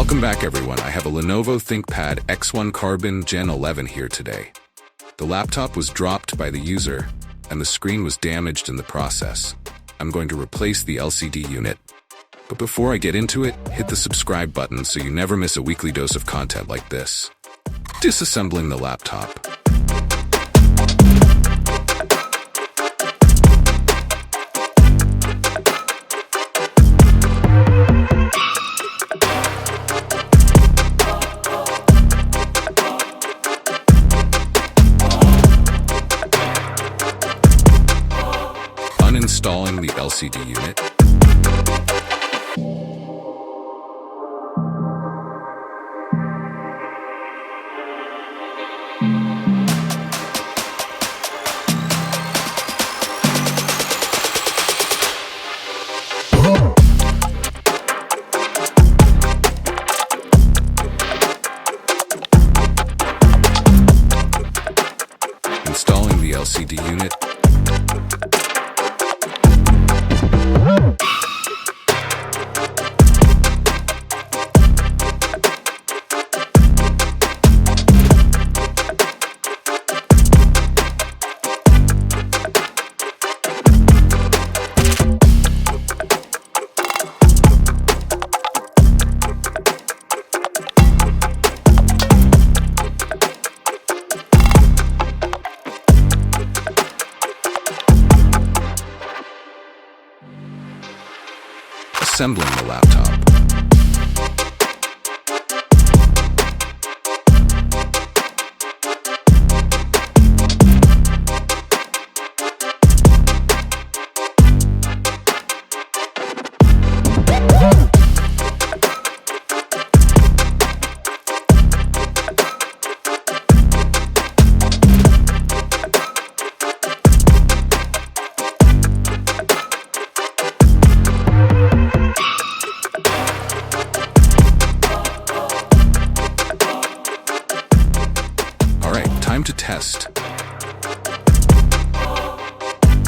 Welcome back everyone, I have a Lenovo ThinkPad X1 Carbon Gen 11 here today. The laptop was dropped by the user, and the screen was damaged in the process. I'm going to replace the LCD unit. But before I get into it, hit the subscribe button so you never miss a weekly dose of content like this. Disassembling the laptop. Uninstalling the LCD unit. Installing the LCD unit. Assembling the laptop. Time to test.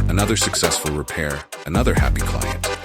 Another successful repair, another happy client.